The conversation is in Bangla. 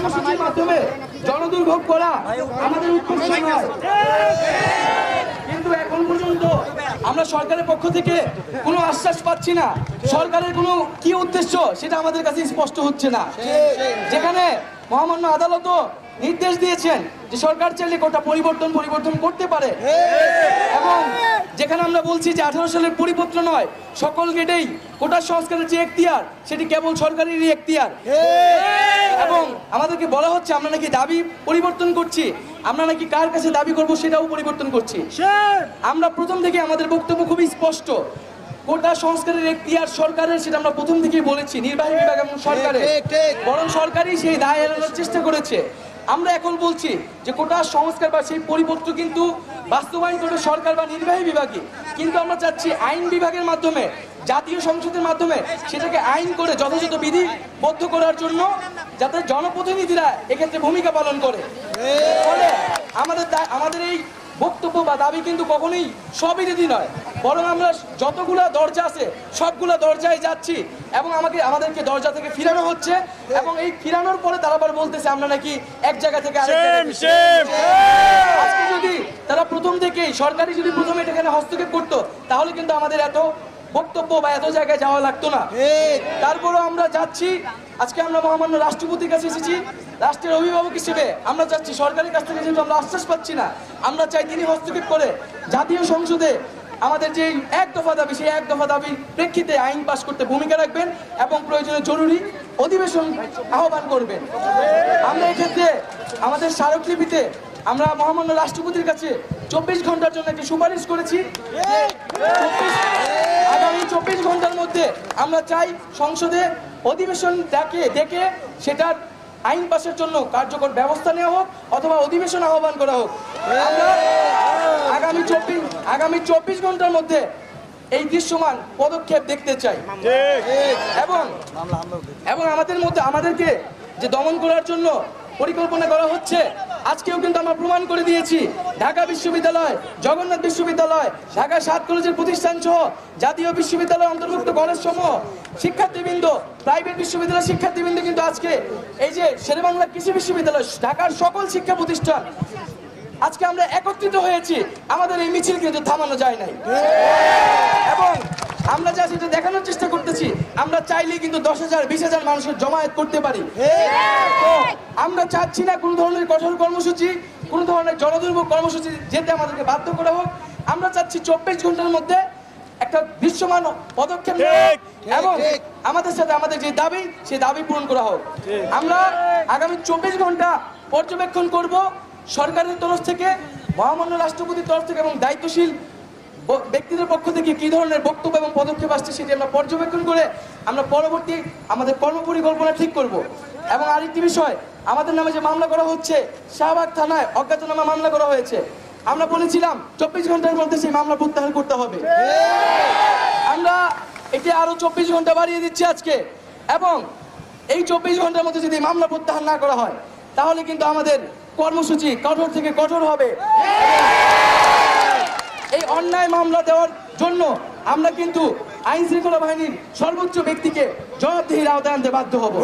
কর্মসূচির মাধ্যমে জনদুর্ভোগ করা আমাদের উদ্দেশ্য নয়। কিন্তু এখন পর্যন্ত আমরা সরকারের পক্ষ থেকে কোনো আশ্বাস পাচ্ছি না। সরকারের কোনো কি উদ্দেশ্য সেটা আমাদের কাছে স্পষ্ট হচ্ছে না। যেখানে মহামান্য আদালতও নির্দেশ দিয়েছেন যে সরকার চাইলে কোটা পরিবর্তন করতে পারে, এবং যেখানে আমরা বলছি যে 18 সালের পরিপত্র নয়, সকল গেটেই কোটা সংস্কারের যে এখতিয়ার সেটি কেবল সরকারেরই এখতিয়ার, এবং আমাদেরকে বলা হচ্ছে আমরা নাকি দাবি পরিবর্তন করছি, আমরা নাকি কার কাছে দাবি করব সেটাও পরিবর্তন করছি। আমরা প্রথম থেকে আমাদের বক্তব্য খুবই স্পষ্ট, কোটা সংস্কারের এখতিয়ার সরকারের, সেটা আমরা প্রথম থেকেই বলেছি, নির্বাহী বিভাগ এবং সরকারের, বরং সরকারই সেই দায় এড়ানোর চেষ্টা করেছে। আমরা এখন বলছি যে কোটা সংস্কার বা সেই পরিপত্র কিন্তু বাস্তবায়ন করবে সরকার বা নির্বাহী বিভাগই, কিন্তু আমরা চাচ্ছি আইন বিভাগের মাধ্যমে, জাতীয় সংসদের মাধ্যমে সেটাকে আইন করে যথাযথ বিধিবদ্ধ করার জন্য, যাতে জনপ্রতিনিধিরা এক্ষেত্রে ভূমিকা পালন করে। ফলে আমাদের এই বক্তব্য বা দাবি কিন্তু কখনোই স্ববিরোধী নয়, বরং আমরা যতগুলা দরজা আছে সবগুলা দরজায় যাচ্ছি, এবং আমাদেরকে দরজা থেকে ফিরানো হচ্ছে, এবং এই ফিরানোর পরে তারা আবার বলতেছে আমরা নাকি এক জায়গা থেকে আরেক জায়গায়। আজকে যদি তারা প্রথম থেকেই সরকারি যদি প্রথমে এখানে হস্তক্ষেপ করতো, তাহলে কিন্তু আমাদের এত বক্তব্য বা এত জায়গায় যাওয়া লাগতো না। তারপরেও আমরা যাচ্ছি, আজকে আমরা মহামান্য রাষ্ট্রপতির কাছে এসেছি রাষ্ট্রের অভিভাবক হিসেবে। আমরা চাচ্ছি সরকারের কাছ থেকে যেহেতু আমরা আশ্বাস পাচ্ছি না, আমরা চাই তিনি হস্তক্ষেপ করে জাতীয় সংসদে আমাদের যে এক দফা দাবি, সেই এক দফা দাবির প্রেক্ষিতে আইন পাশ করতে ভূমিকা রাখবেন এবং প্রয়োজনে জরুরি অধিবেশন আহ্বান করবেন। আমরা এক্ষেত্রে আমাদের স্মারকলিপিতে আমরা মহামান্য রাষ্ট্রপতির কাছে 24 ঘন্টার জন্য একটি সুপারিশ করেছি। আগামী 24 ঘন্টার মধ্যে আমরা চাই সংসদে অধিবেশন ডেকে সেটার আইন পাশের জন্য কার্যকর ব্যবস্থা নেওয়া হোক, অথবা অধিবেশন আহ্বান করা হোক। আমরা আগামী 24 ঘন্টার মধ্যে এই দৃশ্যমান পদক্ষেপ দেখতে চাই, এবং আমাদেরকে যে দমন করার জন্য পরিকল্পনা করা হচ্ছে, আজকেও কিন্তু আমরা প্রমাণ করে দিয়েছি। ঢাকা বিশ্ববিদ্যালয়, জগন্নাথ বিশ্ববিদ্যালয়, ঢাকা 7 কলেজের প্রতিষ্ঠান সহ জাতীয় বিশ্ববিদ্যালয় অন্তর্ভুক্ত কলেজ সমূহ শিক্ষার্থীবৃন্দ, প্রাইভেট বিশ্ববিদ্যালয় শিক্ষার্থীবৃন্দ কিন্তু আজকে এই যে শেরেবাংলা কৃষি বিশ্ববিদ্যালয়, ঢাকার সকল শিক্ষা প্রতিষ্ঠান আজকে আমরা একত্রিত হয়েছি। আমাদের এই মিছিল কিন্তু থামানো যায় নাই, এবং আমরা যা সেটা দেখানোর চেষ্টা করতেছি। আমরা চাইলে কিন্তু 10,000 20,000 মানুষের জমায়েত করতে পারি। তো আমরা চাচ্ছি না কোনো ধরনের কঠোর কর্মসূচি, কোনো ধরনের জনদুর্ভোগ কর্মসূচি যেতে আমাদেরকে বাধ্য করা হোক। আমরা চাচ্ছি 24 ঘন্টার মধ্যে একটা দৃশ্যমান পদক্ষেপ এবং আমাদের সাথে আমাদের যে দাবি, সেই দাবি পূরণ করা হোক। আমরা আগামী 24 ঘন্টা পর্যবেক্ষণ করব সরকারের তরফ থেকে, মহামান্য রাষ্ট্রপতির তরফ থেকে, এবং দায়িত্বশীল ব্যক্তিদের পক্ষ থেকে কি ধরনের বক্তব্য এবং পদক্ষেপ আসছে সেটি আমরা পর্যবেক্ষণ করে আমরা পরবর্তী আমাদের কর্মপরিকল্পনা ঠিক করব। এবং আরেকটি বিষয়, আমাদের নামে যে মামলা করা হচ্ছে, শাহবাগ থানায় অজ্ঞাতনামা মামলা করা হয়েছে। আমরা বলেছিলাম 24 ঘন্টার মধ্যে সেই মামলা প্রত্যাহার করতে হবে। আমরা এটি আরো 24 ঘন্টা বাড়িয়ে দিচ্ছি আজকে, এবং এই 24 ঘন্টার মধ্যে যদি মামলা প্রত্যাহার না করা হয়, তাহলে কিন্তু আমাদের কর্মসূচি কঠোর থেকে কঠোর হবে। এই অন্যায় মামলা দেওয়ার জন্য আমরা কিন্তু আইন শৃঙ্খলা বাহিনীর সর্বোচ্চ ব্যক্তিকে জবাবদিহির আওতায় আনতে বাধ্য হব।